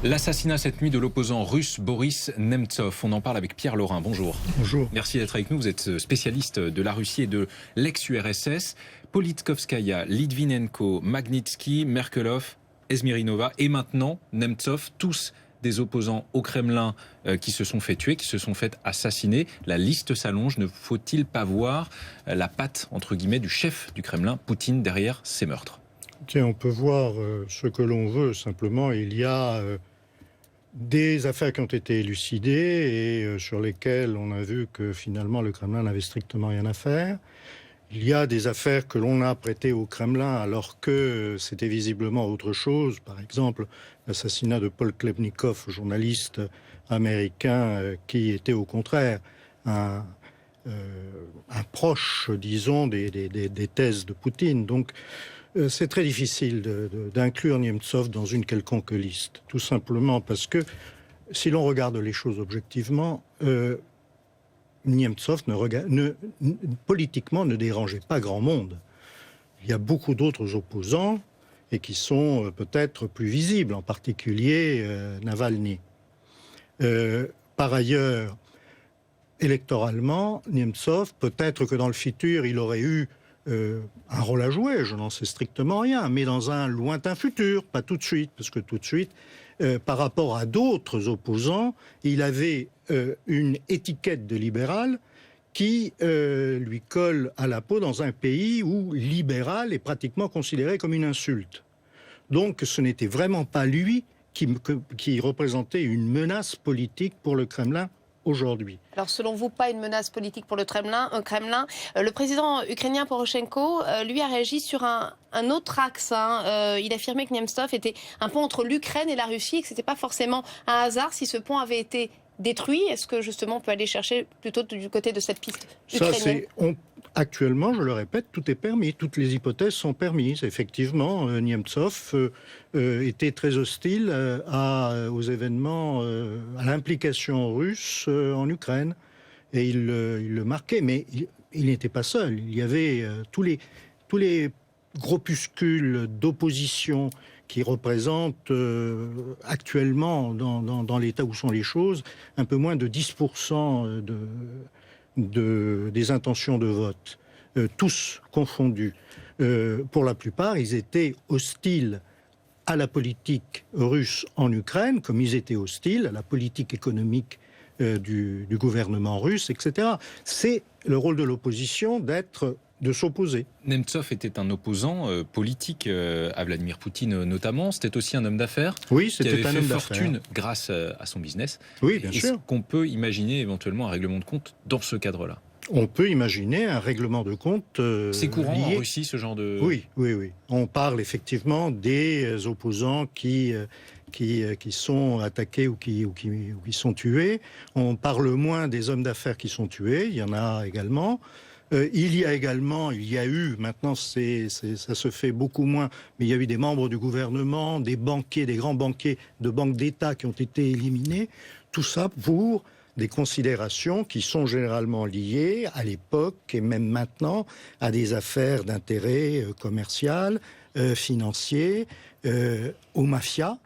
L'assassinat cette nuit de l'opposant russe Boris Nemtsov. On en parle avec Pierre Laurin. Bonjour. Bonjour. Merci d'être avec nous. Vous êtes spécialiste de la Russie et de l'ex-URSS. Politkovskaya, Litvinenko, Magnitsky, Merkelov, Ezmirinova et maintenant Nemtsov, tous des opposants au Kremlin qui se sont fait tuer, qui se sont fait assassiner. La liste s'allonge. Ne faut-il pas voir la patte, entre guillemets, du chef du Kremlin, Poutine, derrière ces meurtres? Tiens, on peut voir ce que l'on veut. Simplement, il y a des affaires qui ont été élucidées et sur lesquelles on a vu que finalement le Kremlin n'avait strictement rien à faire. Il y a des affaires que l'on a prêtées au Kremlin alors que c'était visiblement autre chose. Par exemple, l'assassinat de Paul Klebnikov, journaliste américain qui était au contraire un proche, disons, des thèses de Poutine. Donc, c'est très difficile d'inclure Nemtsov dans une quelconque liste, tout simplement parce que si l'on regarde les choses objectivement, Nemtsov politiquement ne dérangeait pas grand monde. Il y a beaucoup d'autres opposants et qui sont peut-être plus visibles, en particulier Navalny. Par ailleurs, électoralement, Nemtsov, peut-être que dans le futur, il aurait eu un rôle à jouer, je n'en sais strictement rien, mais dans un lointain futur, pas tout de suite, parce que tout de suite, par rapport à d'autres opposants, il avait une étiquette de libéral qui lui colle à la peau dans un pays où libéral est pratiquement considéré comme une insulte. Donc ce n'était vraiment pas lui qui représentait une menace politique pour le Kremlin aujourd'hui. Alors selon vous, pas une menace politique pour le Kremlin. Le président ukrainien Poroshenko, lui, a réagi sur un autre axe. Il affirmait que Nemtsov était un pont entre l'Ukraine et la Russie et que ce n'était pas forcément un hasard si ce pont avait été détruit. Est-ce que justement on peut aller chercher plutôt du côté de cette piste ukrainienne? Actuellement, je le répète, tout est permis. Toutes les hypothèses sont permises. Effectivement, Nemtsov était très hostile aux événements, à l'implication russe en Ukraine. Et il le marquait. Mais il n'était pas seul. Il y avait tous les groupuscules d'opposition qui représentent actuellement, dans l'état où sont les choses, un peu moins de 10% des intentions de vote, tous confondus. Pour la plupart, ils étaient hostiles à la politique russe en Ukraine, comme ils étaient hostiles à la politique économique du gouvernement russe, etc. C'est le rôle de l'opposition de s'opposer. Nemtsov était un opposant politique à Vladimir Poutine notamment. C'était aussi un homme d'affaires. Oui, c'était qui avait un fait homme fortune d'affaires grâce à son business. Oui, bien Est-ce sûr. qu'on peut imaginer éventuellement un règlement de compte dans ce cadre-là? On peut imaginer un règlement de compte c'est courant lié. en Russie, ce genre de... Oui. On parle effectivement des opposants qui sont attaqués ou qui sont tués. On parle moins des hommes d'affaires qui sont tués. Il y en a également. Il y a eu, maintenant ça se fait beaucoup moins, mais il y a eu des membres du gouvernement, des banquiers, des grands banquiers de banques d'État qui ont été éliminés. Tout ça pour des considérations qui sont généralement liées à l'époque et même maintenant à des affaires d'intérêt commercial, financier, aux mafias.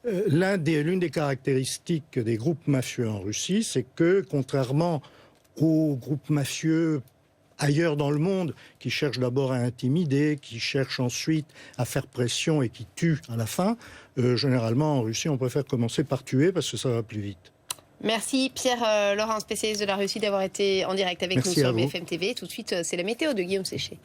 L'une des caractéristiques des groupes mafieux en Russie, c'est que, contrairement aux groupes mafieux ailleurs dans le monde, qui cherchent d'abord à intimider, qui cherchent ensuite à faire pression et qui tuent à la fin, généralement en Russie, on préfère commencer par tuer parce que ça va plus vite. Merci Pierre Laurin, spécialiste de la Russie, d'avoir été en direct avec nous sur BFM TV. Tout de suite, c'est la météo de Guillaume Séché.